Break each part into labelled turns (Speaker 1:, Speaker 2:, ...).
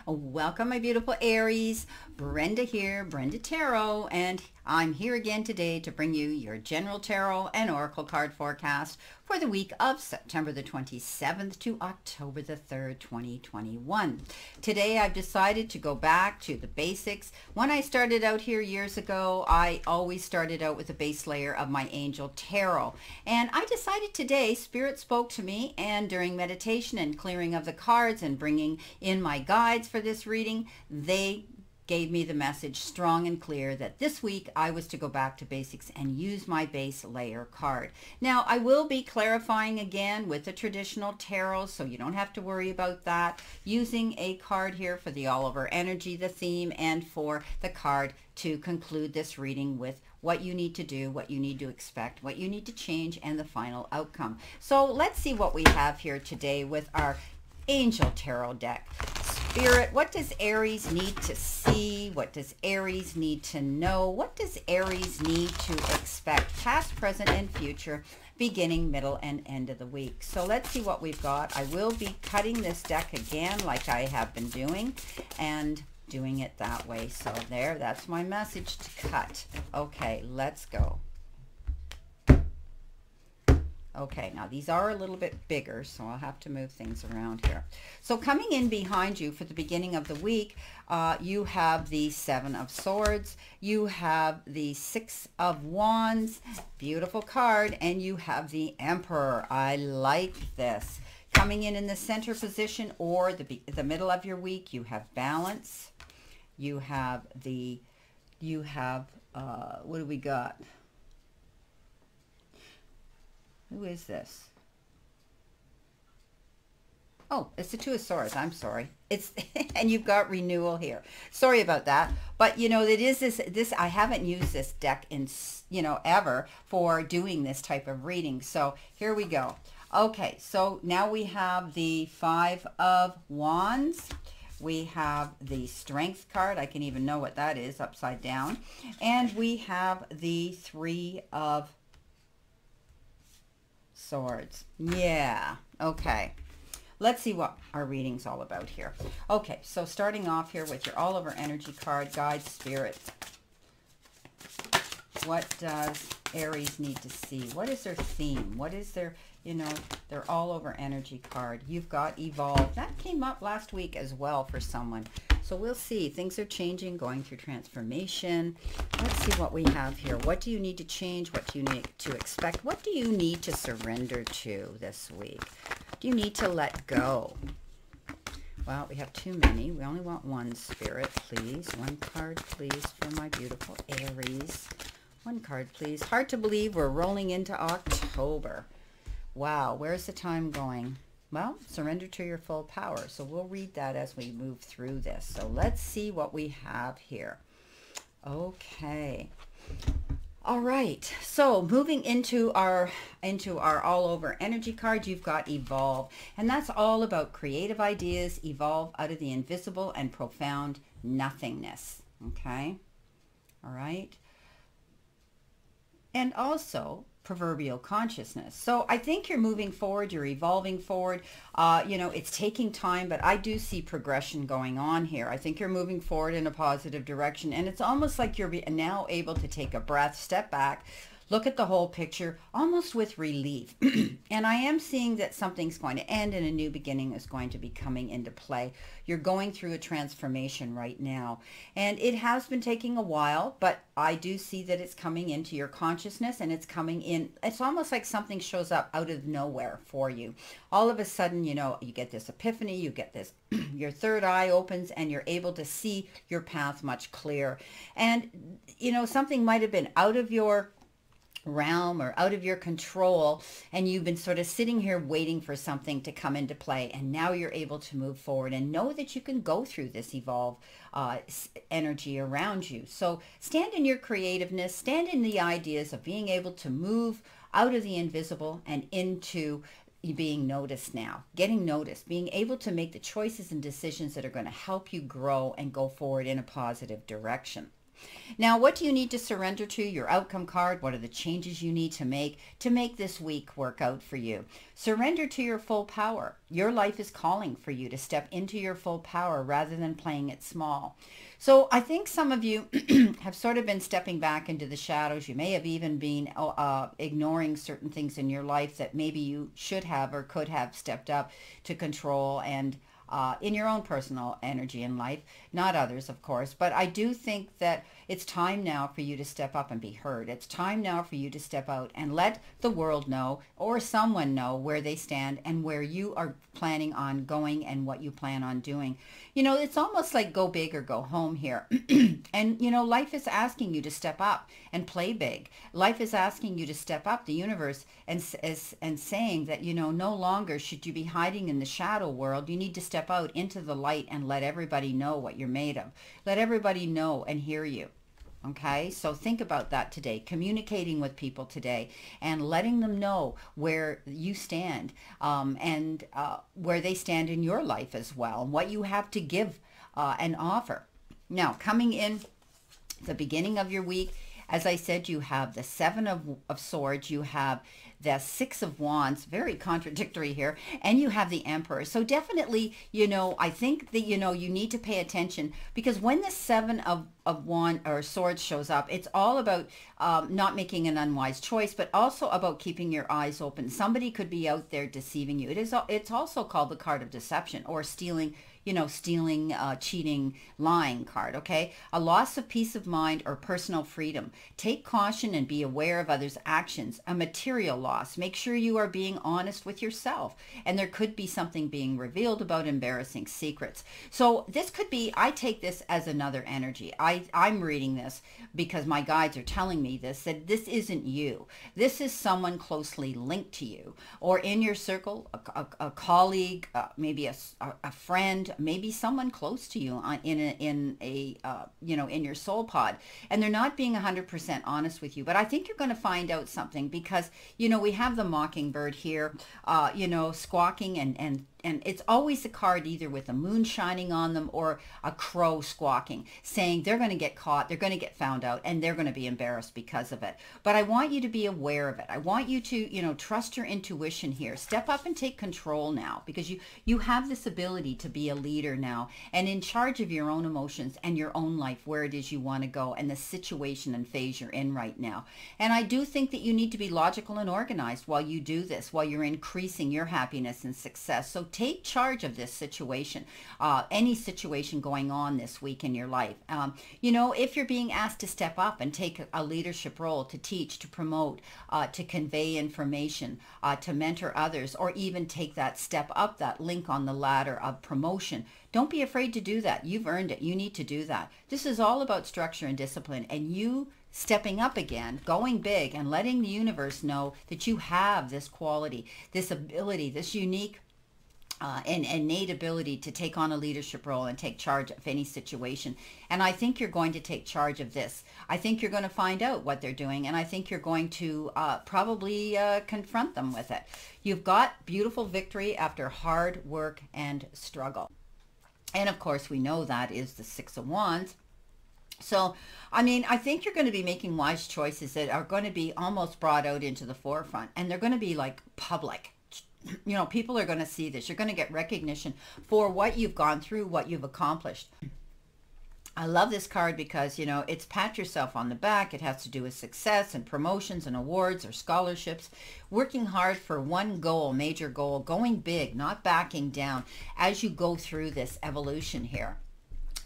Speaker 1: Welcome, my beautiful Aries. Brenda here, Brenda Tarot, and I'm here again today to bring you your general tarot and oracle card forecast for the week of September the 27th to October the 3rd, 2021. Today I've decided to go back to the basics. When I started out here years ago, I always started out with a base layer of my angel tarot. And I decided today, Spirit spoke to me, and during meditation and clearing of the cards and bringing in my guides for this reading, they gave me the message strong and clear that this week I was to go back to basics and use my base layer card. Now, I will be clarifying again with the traditional tarot, so you don't have to worry about that. Using a card here for the all over energy, the theme, and for the card to conclude this reading with what you need to do, what you need to expect, what you need to change, and the final outcome. So let's see what we have here today with our Angel Tarot deck. Spirit, what does Aries need to see? What does Aries need to know? What does Aries need to expect? Past, present, and future, beginning, middle, and end of the week. So let's see what we've got. I will be cutting this deck again like I have been doing and doing it that way. So there, that's my message to cut. Okay, let's go. Okay, now these are a little bit bigger, so I'll have to move things around here. So coming in behind you for the beginning of the week, you have the Seven of Swords, you have the Six of Wands, beautiful card, and you have the Emperor. I like this. Coming in the center position or the middle of your week, you have balance. You have what do we got? Who is this? Oh, it's the Two of Swords. I'm sorry. It's and you've got renewal here. Sorry about that. But you know, it is this I haven't used this deck in ever for doing this type of reading. So here we go. Okay, so now we have the Five of Wands. We have the Strength card. I can even know what that is upside down. And we have the Three of Swords. Yeah. Okay. Let's see what our reading's all about here. Okay. So starting off here with your all over energy card, guide, spirit. What does Aries need to see? What is their theme? What is their, their all over energy card? You've got evolve. That came up last week as well for someone. So we'll see. Things are changing, going through transformation. Let's see what we have here. What do you need to change? What do you need to expect? What do you need to surrender to this week? Do you need to let go? Well, we have too many. We only want one, Spirit, please. One card, please, for my beautiful Aries. One card, please. Hard to believe we're rolling into October. Wow, where's the time going? Well, surrender to your full power. So we'll read that as we move through this. So let's see what we have here. Okay. All right. So moving into our all over energy card, you've got evolve. And that's all about creative ideas, evolve out of the invisible and profound nothingness. Okay. All right. And also proverbial consciousness. So I think you're moving forward, you're evolving forward. It's taking time, but I do see progression going on here. I think you're moving forward in a positive direction, and it's almost like you're now able to take a breath, step back, look at the whole picture, almost with relief. And I am seeing that something's going to end and a new beginning is going to be coming into play. You're going through a transformation right now. And it has been taking a while, but I do see that it's coming into your consciousness and it's coming in. It's almost like something shows up out of nowhere for you. All of a sudden, you get this epiphany, you get this, your third eye opens and you're able to see your path much clearer. And, something might have been out of your realm or out of your control, and you've been sort of sitting here waiting for something to come into play, and now you're able to move forward and know that you can go through this evolve energy around you. So stand in your creativeness, stand in the ideas of being able to move out of the invisible and into being noticed now, getting noticed, being able to make the choices and decisions that are going to help you grow and go forward in a positive direction. Now, what do you need to surrender to? Your outcome card. What are the changes you need to make this week work out for you? Surrender to your full power. Your life is calling for you to step into your full power rather than playing it small. So I think some of you have sort of been stepping back into the shadows. You may have even been ignoring certain things in your life that maybe you should have or could have stepped up to control and in your own personal energy in life, not others, of course. But I do think that it's time now for you to step up and be heard. It's time now for you to step out and let the world know or someone know where they stand and where you are planning on going and what you plan on doing. You know, it's almost like go big or go home here. And, you know, life is asking you to step up and play big. Life is asking you to step up, the universe, and saying that, you know, no longer should you be hiding in the shadow world. You need to step out into the light and let everybody know what you're made of. Let everybody know and hear you. Okay, so think about that today, communicating with people today and letting them know where you stand and where they stand in your life as well, and what you have to give and offer. Now, coming in the beginning of your week, as I said, you have the Seven of Swords, you have the Six of Wands, very contradictory here, and you have the Emperor. So definitely, you know, I think that, you know, you need to pay attention, because when the Seven of Wands or Swords shows up, it's all about not making an unwise choice, but also about keeping your eyes open. Somebody could be out there deceiving you. It's also called the card of deception, or stealing, you know, stealing, cheating, lying card, okay? A loss of peace of mind or personal freedom. Take caution and be aware of others' actions. A material loss. Make sure you are being honest with yourself. And there could be something being revealed about embarrassing secrets. So this could be, I take this as another energy. I'm reading this because my guides are telling me this, that this isn't you. This is someone closely linked to you, or in your circle, a colleague, maybe a friend, maybe someone close to you in your soul pod, and they're not being 100% honest with you. But I think you're going to find out something, because, you know, we have the mockingbird here, you know, squawking, and it's always a card either with a moon shining on them or a crow squawking, saying they're going to get caught, they're going to get found out, and they're going to be embarrassed because of it. But I want you to be aware of it. I want you to, you know, trust your intuition here. Step up and take control now, because you have this ability to be a leader now and in charge of your own emotions and your own life, where it is you want to go and the situation and phase you're in right now. And I do think that you need to be logical and organized while you do this, while you're increasing your happiness and success. So take charge of this situation, any situation going on this week in your life. You know, if you're being asked to step up and take a leadership role, to teach, to promote, to convey information, to mentor others, or even take that step up, that link on the ladder of promotion, don't be afraid to do that. You've earned it. You need to do that. This is all about structure and discipline, and you stepping up again, going big, and letting the universe know that you have this quality, this ability, this unique and innate ability to take on a leadership role and take charge of any situation. And I think you're going to take charge of this. I think you're going to find out what they're doing, and I think you're going to probably confront them with it. You've got beautiful victory after hard work and struggle. And of course, we know that is the Six of Wands. So, I mean, I think you're going to be making wise choices that are going to be almost brought out into the forefront, and they're going to be like public. You know, people are going to see this. You're going to get recognition for what you've gone through, what you've accomplished. I love this card because, you know, it's pat yourself on the back. It has to do with success and promotions and awards or scholarships. Working hard for one goal, major goal, going big, not backing down as you go through this evolution here.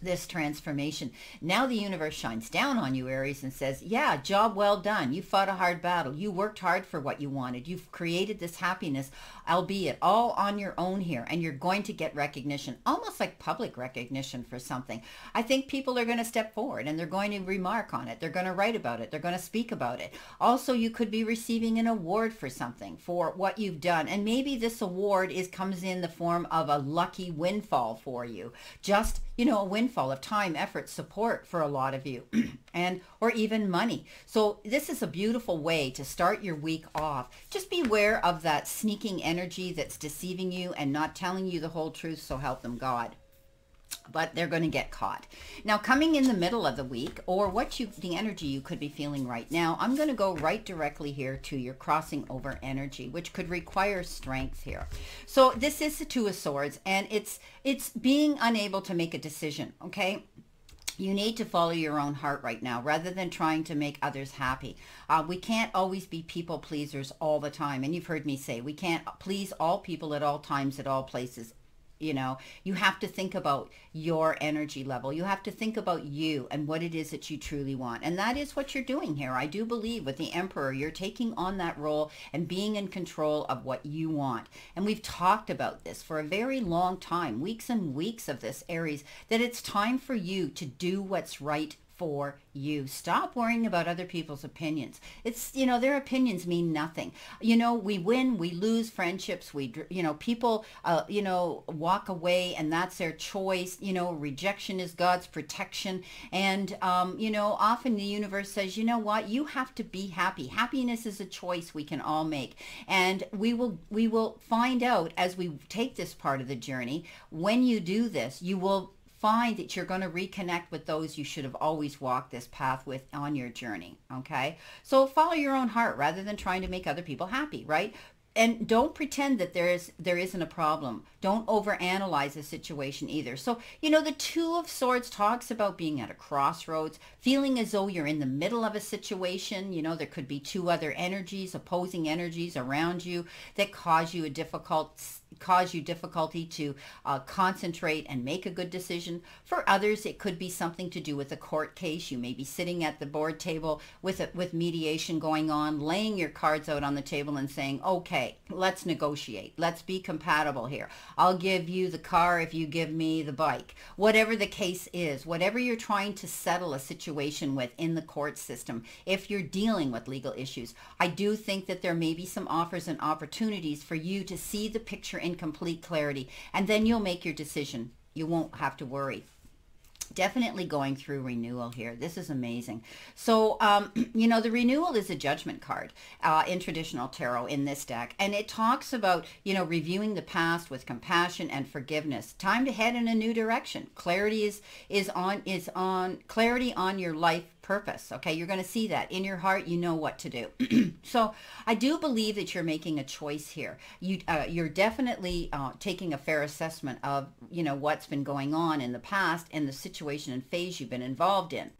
Speaker 1: This transformation. Now the universe shines down on you, Aries, and says, yeah, job well done. You fought a hard battle. You worked hard for what you wanted. You've created this happiness, albeit all on your own here, and you're going to get recognition, almost like public recognition for something. I think people are going to step forward and they're going to remark on it. They're going to write about it. They're going to speak about it. Also, you could be receiving an award for something, for what you've done. And maybe this award comes in the form of a lucky windfall for you. Just, you know, a windfall of time, effort, support for a lot of you, and or even money. So this is a beautiful way to start your week off. Just beware of that sneaking energy that's deceiving you and not telling you the whole truth, so help them God. but they're going to get caught. Now, coming in the middle of the week, or the energy you could be feeling right now, I'm going to go right directly here to your crossing over energy, which could require strength here. So this is the Two of Swords, and it's being unable to make a decision, okay? You need to follow your own heart right now rather than trying to make others happy. We can't always be people pleasers all the time. And you've heard me say, we can't please all people at all times, at all places. You know, you have to think about your energy level. You have to think about you and what it is that you truly want. And that is what you're doing here. I do believe with the Emperor, you're taking on that role and being in control of what you want. And we've talked about this for a very long time, weeks and weeks of this, Aries, that it's time for you to do what's right for you. Stop worrying about other people's opinions. It's, you know, their opinions mean nothing. You know, we win, we lose friendships, people, walk away and that's their choice. You know, rejection is God's protection. And, often the universe says, you know what, you have to be happy. Happiness is a choice we can all make. And we will find out as we take this part of the journey, when you do this, you will find that you're going to reconnect with those you should have always walked this path with on your journey. Okay. So follow your own heart rather than trying to make other people happy, right? And don't pretend that there isn't a problem. Don't overanalyze the situation either. So, you know, the Two of Swords talks about being at a crossroads, feeling as though you're in the middle of a situation. You know, there could be two other energies, opposing energies around you that cause you difficulty to concentrate and make a good decision. For others, it could be something to do with a court case. You may be sitting at the board table with mediation going on, laying your cards out on the table and saying, okay, let's negotiate. Let's be compatible here. I'll give you the car if you give me the bike. Whatever the case is, whatever you're trying to settle a situation with in the court system, if you're dealing with legal issues, I do think that there may be some offers and opportunities for you to see the picture in complete clarity, and then you'll make your decision. You won't have to worry. Definitely going through renewal here. This is amazing. So, the renewal is a judgment card in traditional tarot in this deck. And it talks about, reviewing the past with compassion and forgiveness. Time to head in a new direction. Clarity is on clarity on your life purpose. Okay. You're going to see that in your heart. You know what to do. So I do believe that you're making a choice here. You're definitely taking a fair assessment of, what's been going on in the past and the situation and phase you've been involved in.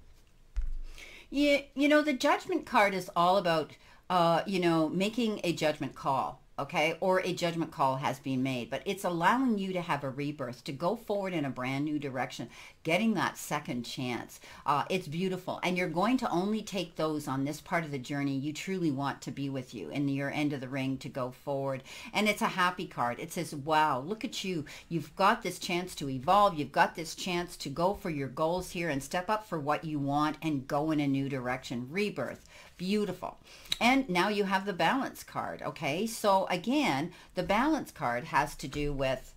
Speaker 1: The judgment card is all about, making a judgment call. Okay, or a judgment call has been made, but it's allowing you to have a rebirth, to go forward in a brand new direction, getting that second chance. It's beautiful, and you're going to only take those on this part of the journey you truly want to be with you in your end of the ring to go forward. And it's a happy card. It says, wow, look at you. You've got this chance to evolve. You've got this chance to go for your goals here and step up for what you want and go in a new direction. Rebirth. Beautiful. And now you have the balance card. Okay, so again, the balance card has to do with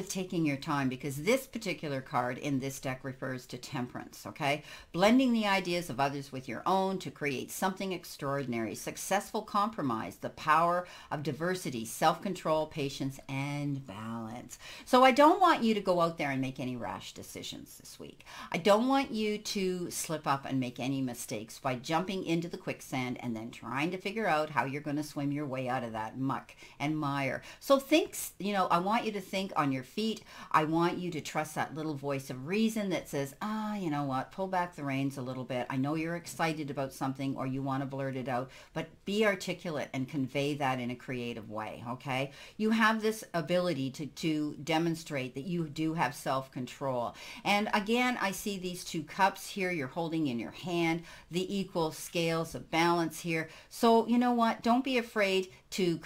Speaker 1: taking your time, because this particular card in this deck refers to temperance, okay? Blending the ideas of others with your own to create something extraordinary. Successful compromise, the power of diversity, self-control, patience, and balance. So I don't want you to go out there and make any rash decisions this week. I don't want you to slip up and make any mistakes by jumping into the quicksand and then trying to figure out how you're going to swim your way out of that muck and mire. So think, I want you to think on your feet. I want you to trust that little voice of reason that says, you know what, pull back the reins a little bit. I know you're excited about something or you want to blurt it out, but be articulate and convey that in a creative way, okay? You have this ability to demonstrate that you do have self-control. And again, I see these two cups here you're holding in your hand, the equal scales of balance here. So you know what, don't be afraid to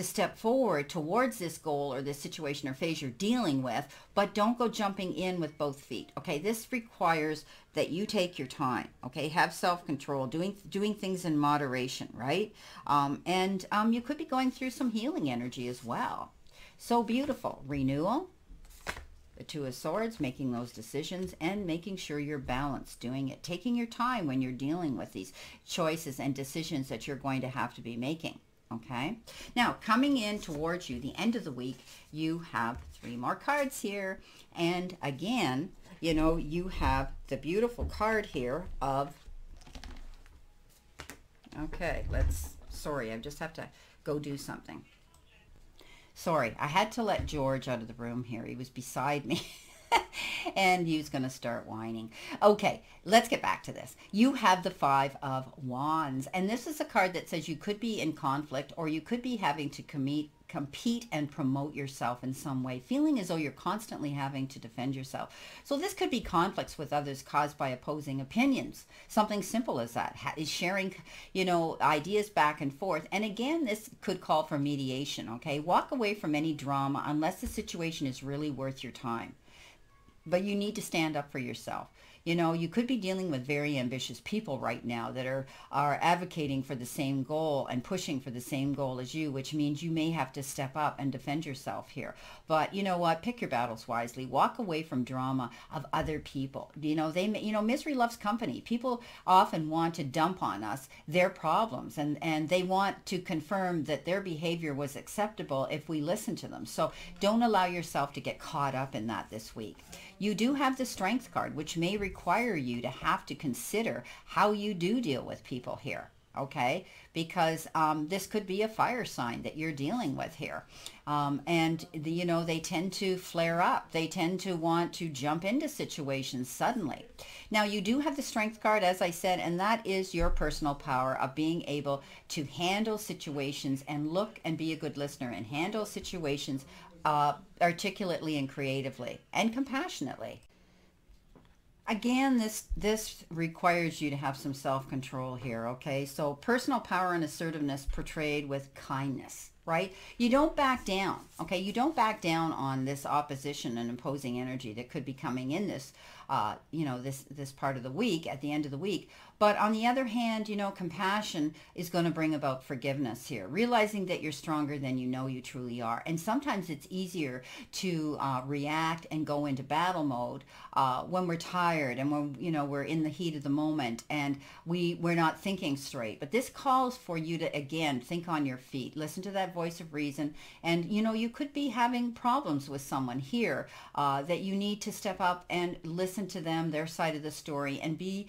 Speaker 1: step forward towards this goal or this situation or phase you're dealing with, but don't go jumping in with both feet. Okay, this requires that you take your time. Okay, have self-control, doing things in moderation, right? You could be going through some healing energy as well. So beautiful. Renewal, the Two of Swords, making those decisions and making sure you're balanced, doing it, taking your time when you're dealing with these choices and decisions that you're going to have to be making. Okay. Now, coming in towards you, the end of the week, you have 3 more cards here. And again, you know, you have the beautiful card here of, okay, sorry, I just have to go do something. Sorry, I had to let George out of the room here. He was beside me. And he was going to start whining. Okay, let's get back to this. You have the 5 of Wands, and this is a card that says you could be in conflict, or you could be having to compete and promote yourself in some way, feeling as though you're constantly having to defend yourself. So this could be conflicts with others caused by opposing opinions. Something simple as that is sharing, you know, ideas back and forth. And again, this could call for mediation. Okay, walk away from any drama unless the situation is really worth your time. But you need to stand up for yourself. You know, you could be dealing with very ambitious people right now that are advocating for the same goal and pushing for the same goal as you, which means you may have to step up and defend yourself here. But you know what? Pick your battles wisely. Walk away from drama of other people. You know, misery loves company. People often want to dump on us their problems, and they want to confirm that their behavior was acceptable if we listen to them. So don't allow yourself to get caught up in that this week. You do have the Strength card, which may require you to have to consider how you do deal with people here, okay? Because this could be a fire sign that you're dealing with here. You know, they tend to flare up. They tend to want to jump into situations suddenly. Now, you do have the Strength card, as I said, and that is your personal power of being able to handle situations and look and be a good listener and handle situations articulately and creatively and compassionately. Again, this requires you to have some self-control here, okay? So personal power and assertiveness portrayed with kindness, right? You don't back down, okay? You don't back down on this opposition and opposing energy that could be coming in this, you know, this part of the week, at the end of the week. But on the other hand, you know, compassion is going to bring about forgiveness here, realizing that you're stronger than you know you truly are. And sometimes it's easier to react and go into battle mode when we're tired and when, you know, we're in the heat of the moment and we're not thinking straight. But this calls for you to, again, think on your feet, listen to that voice of reason. And, you know, you could be having problems with someone here that you need to step up and listen to them, their side of the story, and be,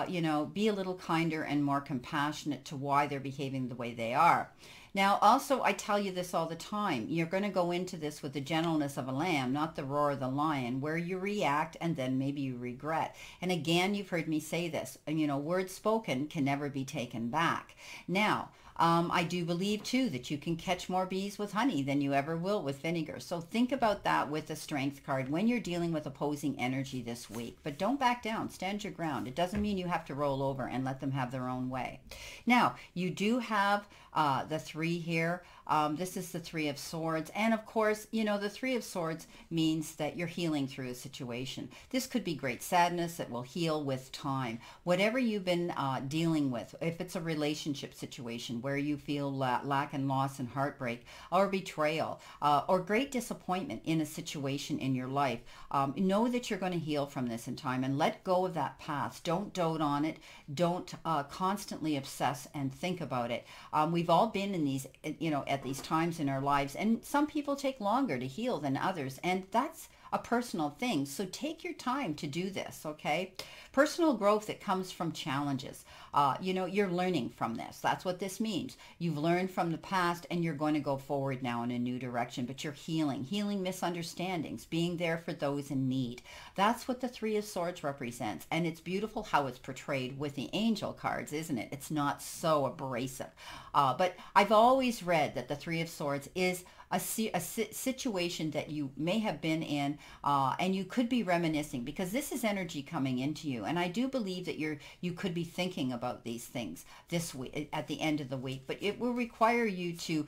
Speaker 1: you know, be a little kinder and more compassionate to why they're behaving the way they are. Now, also, I tell you this all the time. You're going to go into this with the gentleness of a lamb, not the roar of the lion, where you react and then maybe you regret. And again, you've heard me say this, and you know, words spoken can never be taken back. Now, I do believe, too, that you can catch more bees with honey than you ever will with vinegar. So think about that with the Strength card when you're dealing with opposing energy this week. But don't back down. Stand your ground. It doesn't mean you have to roll over and let them have their own way. Now, you do have the 3 here. This is the 3 of Swords. And of course, you know, the 3 of Swords means that you're healing through a situation. This could be great sadness that will heal with time. Whatever you've been dealing with, if it's a relationship situation where you feel lack and loss and heartbreak or betrayal or great disappointment in a situation in your life, know that you're going to heal from this in time and let go of that past. Don't dote on it. Don't constantly obsess and think about it. We've all been in these, you know, at these times in our lives, and some people take longer to heal than others, and that's a personal thing. So take your time to do this, okay? Personal growth that comes from challenges. You know, you're learning from this. That's what this means. You've learned from the past and you're going to go forward now in a new direction, but you're healing misunderstandings, being there for those in need. That's what the 3 of Swords represents. And it's beautiful how it's portrayed with the angel cards, isn't it? It's not so abrasive. But I've always read that the 3 of Swords is a situation that you may have been in and you could be reminiscing, because this is energy coming into you. And I do believe that you could be thinking about these things this week at the end of the week, but it will require you to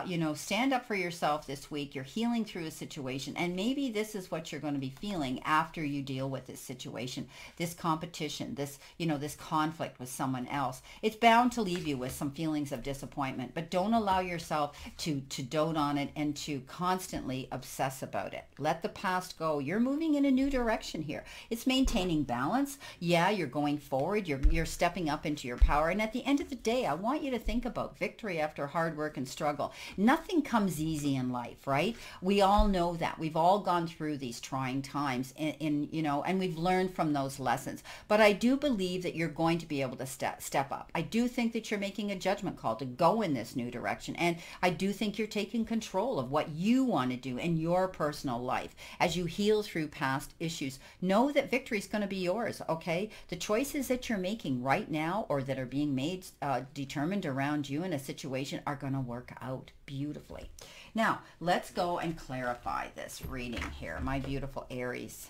Speaker 1: you know, stand up for yourself this week. You're healing through a situation, and maybe this is what you're going to be feeling after you deal with this situation, this competition, this, you know, this conflict with someone else. It's bound to leave you with some feelings of disappointment, but don't allow yourself to dote on it and to constantly obsess about it. Let the past go. You're moving in a new direction here. It's maintaining balance. Yeah, you're going forward. You're stepping up into your power. And at the end of the day, I want you to think about victory after hard work and struggle. Nothing comes easy in life, right? We all know that. We've all gone through these trying times and we've learned from those lessons. But I do believe that you're going to be able to step up. I do think that you're making a judgment call to go in this new direction. And I do think you're taking control of what you want to do in your personal life as you heal through past issues. Know that victory is going to be yours, okay? The choices that you're making right now or that are being made, determined around you in a situation are going to work out beautifully. Now, let's go and clarify this reading here, my beautiful Aries.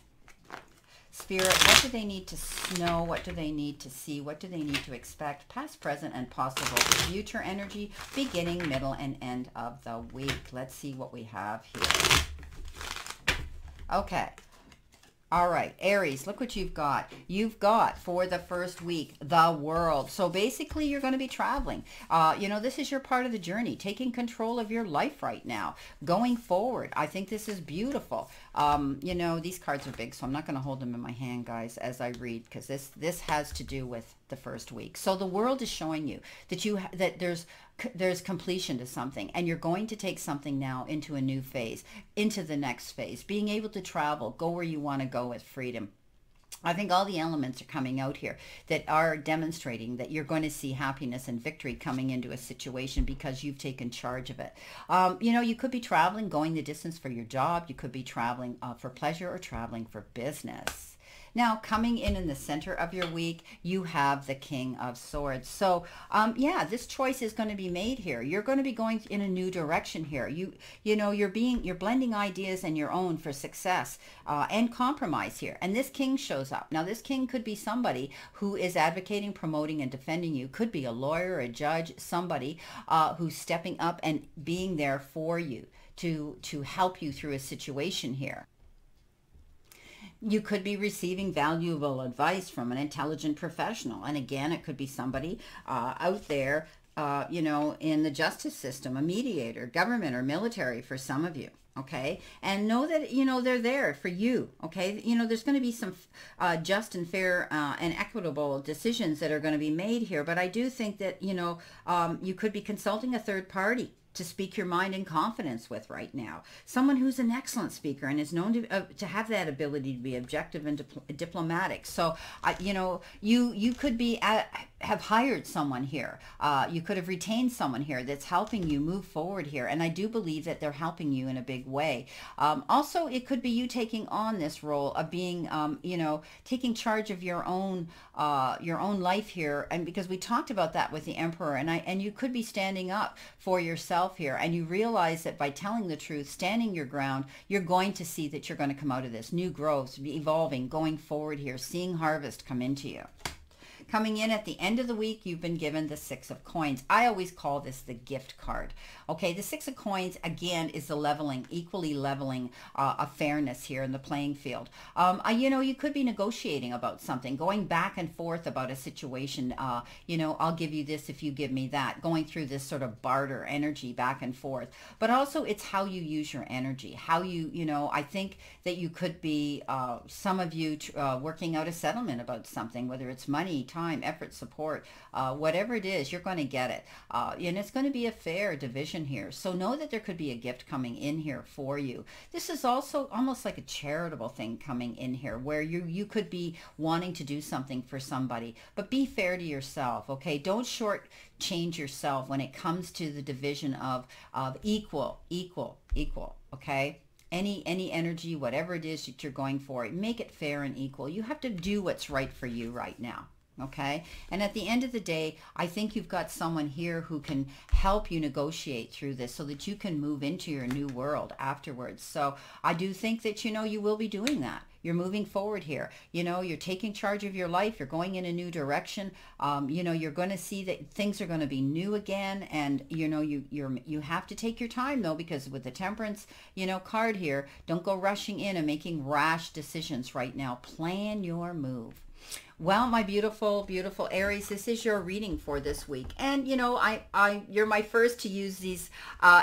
Speaker 1: Spirit, what do they need to know? What do they need to see? What do they need to expect? Past, present, and possible future energy, beginning, middle, and end of the week. Let's see what we have here. Okay. All right, Aries, look what you've got. You've got, for the first week, the world. So basically, you're going to be traveling. This is your part of the journey, taking control of your life right now, going forward. I think this is beautiful. These cards are big, so I'm not going to hold them in my hand, guys, as I read, because this has to do with the first week. So the world is showing you that there's completion to something, and you're going to take something now into a new phase, into the next phase, being able to travel, go where you want to go with freedom. I think all the elements are coming out here that are demonstrating that you're going to see happiness and victory coming into a situation because you've taken charge of it. You could be traveling, going the distance for your job. You could be traveling for pleasure or traveling for business. Now, coming in the center of your week, you have the King of Swords. So, this choice is going to be made here. You're going to be going in a new direction here. You're blending ideas and your own for success and compromise here. And this king shows up. Now, this king could be somebody who is advocating, promoting, and defending you. Could be a lawyer, a judge, somebody who's stepping up and being there for you to help you through a situation here. You could be receiving valuable advice from an intelligent professional. And again, it could be somebody out there, in the justice system, a mediator, government, or military for some of you. Okay. And know that, they're there for you. Okay. There's going to be some just and fair and equitable decisions that are going to be made here. But I do think that, you could be consulting a third party to speak your mind in confidence with right now. Someone who's an excellent speaker and is known to have that ability to be objective and diplomatic. So, you could be have hired someone here. You could have retained someone here that's helping you move forward here. And I do believe that they're helping you in a big way. Also, it could be you taking on this role of being, taking charge of your own life here. And because we talked about that with the Emperor, and you could be standing up for yourself here, and you realize that by telling the truth, standing your ground, you're going to see that you're going to come out of this new growth, evolving, going forward here, seeing harvest come into you. Coming in at the end of the week, you've been given the Six of Coins. I always call this the gift card. Okay, the Six of Coins, again, is the equally leveling of fairness here in the playing field. You could be negotiating about something, going back and forth about a situation. I'll give you this if you give me that, going through this sort of barter energy back and forth. But also, it's how you use your energy, how I think that you could be, some of you working out a settlement about something, whether it's money, time, effort, support, whatever it is, you're going to get it. And it's going to be a fair division here. So know that there could be a gift coming in here for you. This is also almost like a charitable thing coming in here where you could be wanting to do something for somebody, but be fair to yourself. Okay. Don't shortchange yourself when it comes to the division of equal. Okay. Any energy, whatever it is that you're going for, make it fair and equal. You have to do what's right for you right now. Okay. And at the end of the day, I think you've got someone here who can help you negotiate through this so that you can move into your new world afterwards. So I do think that, you will be doing that. You're moving forward here. You're taking charge of your life. You're going in a new direction. You're going to see that things are going to be new again. And, you have to take your time, though, because with the Temperance, card here, don't go rushing in and making rash decisions right now. Plan your move. Well, my beautiful, beautiful Aries, this is your reading for this week. And, you know, you're my first to use these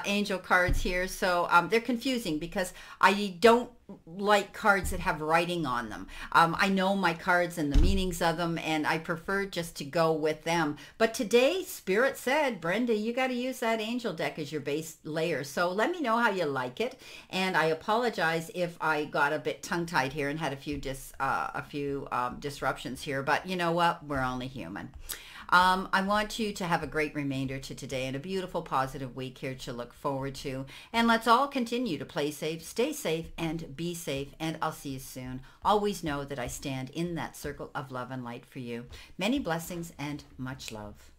Speaker 1: angel cards here. So they're confusing because I don't like cards that have writing on them. I know my cards and the meanings of them, and I prefer just to go with them. But today, Spirit said, Brenda, you got to use that angel deck as your base layer. So let me know how you like it. And I apologize if I got a bit tongue-tied here and had a few disruptions here. But you know what? We're only human. I want you to have a great remainder to today and a beautiful, positive week here to look forward to. And let's all continue to play safe, stay safe, and be safe. And I'll see you soon. Always know that I stand in that circle of love and light for you. Many blessings and much love.